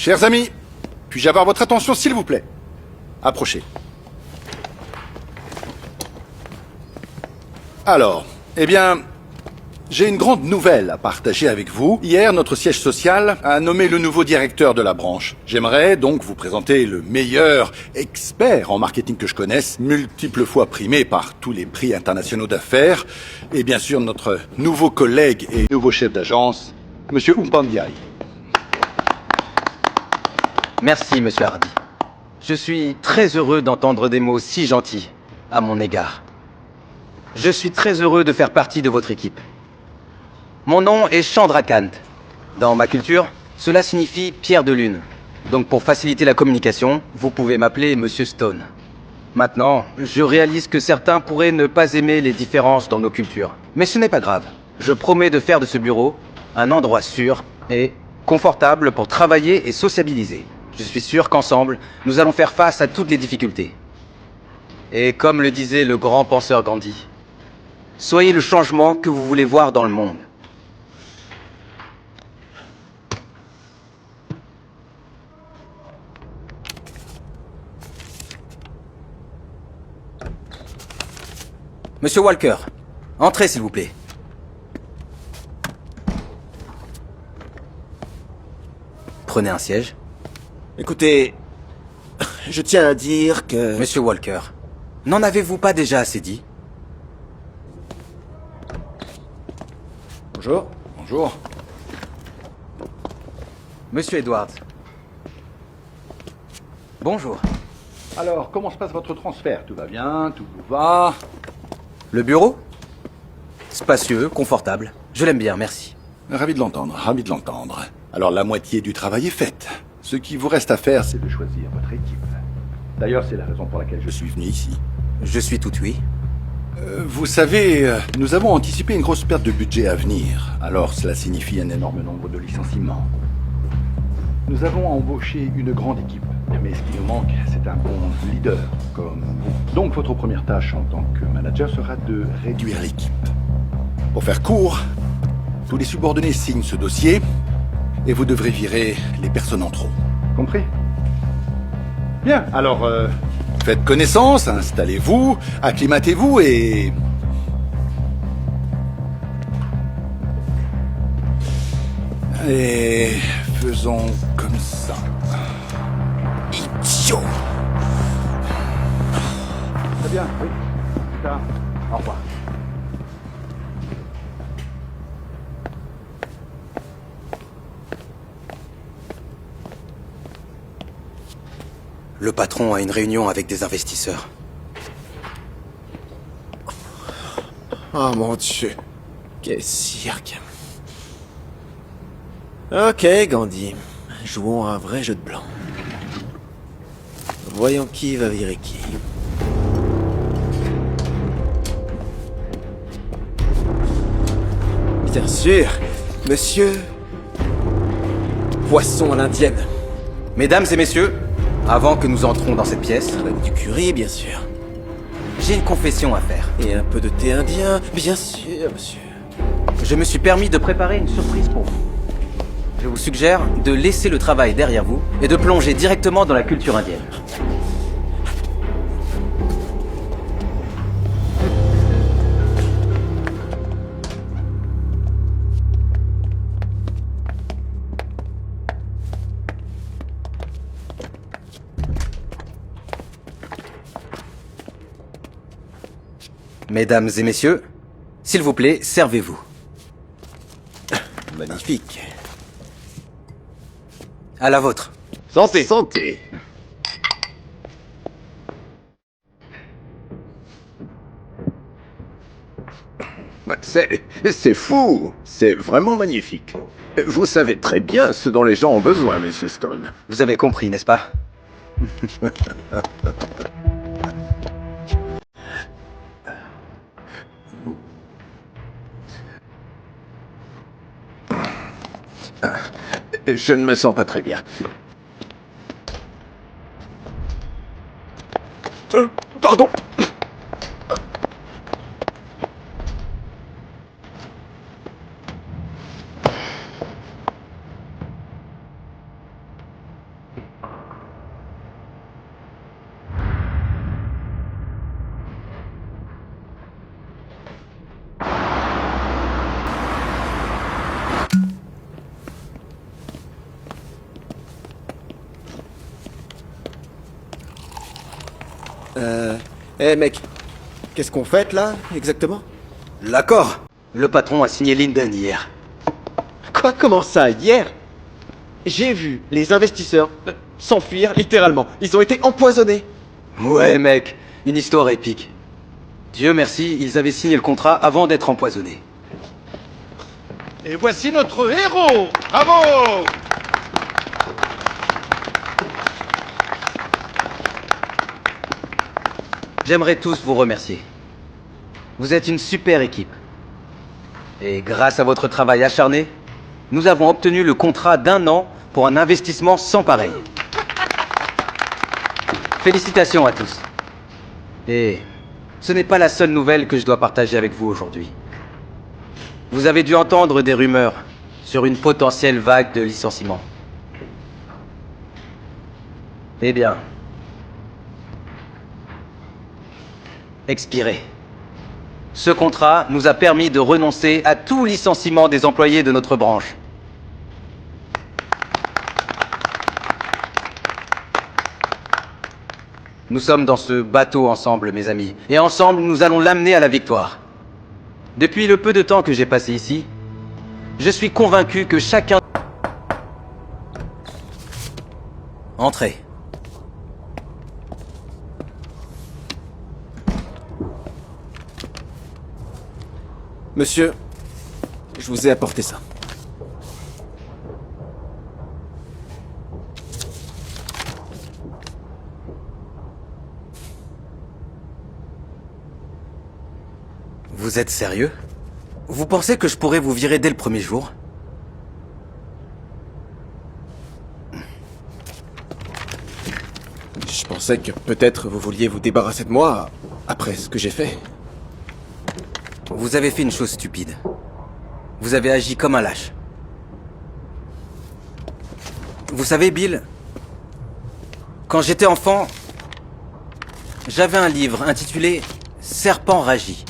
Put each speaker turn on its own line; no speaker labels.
Chers amis, puis-je avoir votre attention s'il vous plaît? Approchez. Alors, eh bien, j'ai une grande nouvelle à partager avec vous. Hier, notre siège social a nommé le nouveau directeur de la branche. J'aimerais donc vous présenter le meilleur expert en marketing que je connaisse, multiples fois primé par tous les prix internationaux d'affaires, et bien sûr notre nouveau collègue et nouveau chef d'agence, Monsieur Umpandiaï.
Merci, Monsieur Hardy. Je suis très heureux d'entendre des mots si gentils à mon égard. Je suis très heureux de faire partie de votre équipe. Mon nom est Chandrakant. Dans ma culture, cela signifie pierre de lune. Donc pour faciliter la communication, vous pouvez m'appeler Monsieur Stone. Maintenant, je réalise que certains pourraient ne pas aimer les différences dans nos cultures. Mais ce n'est pas grave. Je promets de faire de ce bureau un endroit sûr et confortable pour travailler et sociabiliser. Je suis sûr qu'ensemble, nous allons faire face à toutes les difficultés. Et comme le disait le grand penseur Gandhi, soyez le changement que vous voulez voir dans le monde. Monsieur Walker, entrez s'il vous plaît. Prenez un siège.
Écoutez, je tiens à dire que...
Monsieur Walker, n'en avez-vous pas déjà assez dit?
Bonjour. Bonjour.
Monsieur Edwards. Bonjour.
Alors, comment se passe votre transfert? Tout va bien? Tout vous va?
Le bureau? Spacieux, confortable. Je l'aime bien, merci.
Ravi de l'entendre, ravi de l'entendre. Alors la moitié du travail est faite. Ce qui vous reste à faire, c'est de choisir votre équipe. D'ailleurs, c'est la raison pour laquelle je suis venu ici.
Je suis tout oui.
Vous savez, nous avons anticipé une grosse perte de budget à venir. Alors cela signifie un énorme nombre de licenciements. Nous avons embauché une grande équipe. Mais ce qui nous manque, c'est un bon leader, comme vous. Donc votre première tâche en tant que manager sera de réduire l'équipe. Pour faire court, tous les subordonnés signent ce dossier, et vous devrez virer les personnes en trop. Compris? Bien, alors, faites connaissance, installez-vous, acclimatez-vous et... Et faisons comme ça. Idiot! Très bien, oui. Plus tard. Au revoir.
Le patron a une réunion avec des investisseurs.
Oh mon Dieu. Quel cirque. Ok, Gandhi. Jouons à un vrai jeu de blanc. Voyons qui va virer qui. Bien sûr, monsieur... Poisson à l'indienne.
Mesdames et messieurs, avant que nous entrons dans cette pièce,
Avec du curry, bien sûr.
j'ai une confession à faire.
Et un peu de thé indien, bien sûr, monsieur.
Je me suis permis de préparer une surprise pour vous. Je vous suggère de laisser le travail derrière vous et de plonger directement dans la culture indienne. Mesdames et messieurs, s'il vous plaît, servez-vous.
Magnifique.
À la vôtre.
Santé. Santé.
C'est fou. C'est vraiment magnifique. Vous savez très bien ce dont les gens ont besoin, Monsieur Stone.
Vous avez compris, n'est-ce pas?
Je ne me sens pas très bien. Pardon.
Eh mec, qu'est-ce qu'on fait là, exactement?
L'accord. Le patron a signé Linden hier.
Quoi? Comment ça? Hier? J'ai vu les investisseurs s'enfuir littéralement. Ils ont été empoisonnés.
Ouais, mec, une histoire épique. Dieu merci, ils avaient signé le contrat avant d'être empoisonnés.
Et voici notre héros. Bravo!
J'aimerais tous vous remercier. Vous êtes une super équipe. Et grâce à votre travail acharné, nous avons obtenu le contrat d'1 an pour un investissement sans pareil. Félicitations à tous. Et ce n'est pas la seule nouvelle que je dois partager avec vous aujourd'hui. Vous avez dû entendre des rumeurs sur une potentielle vague de licenciements. Eh bien, expiré. Ce contrat nous a permis de renoncer à tout licenciement des employés de notre branche. Nous sommes dans ce bateau ensemble, mes amis, et ensemble nous allons l'amener à la victoire. Depuis le peu de temps que j'ai passé ici, je suis convaincu que chacun... Entrez.
Monsieur, je vous ai apporté ça.
Vous êtes sérieux? Vous pensez que je pourrais vous virer dès le premier jour?
Je pensais que peut-être vous vouliez vous débarrasser de moi après ce que j'ai fait.
Vous avez fait une chose stupide. Vous avez agi comme un lâche. Vous savez, Bill, quand j'étais enfant, j'avais un livre intitulé « Serpent ragit ».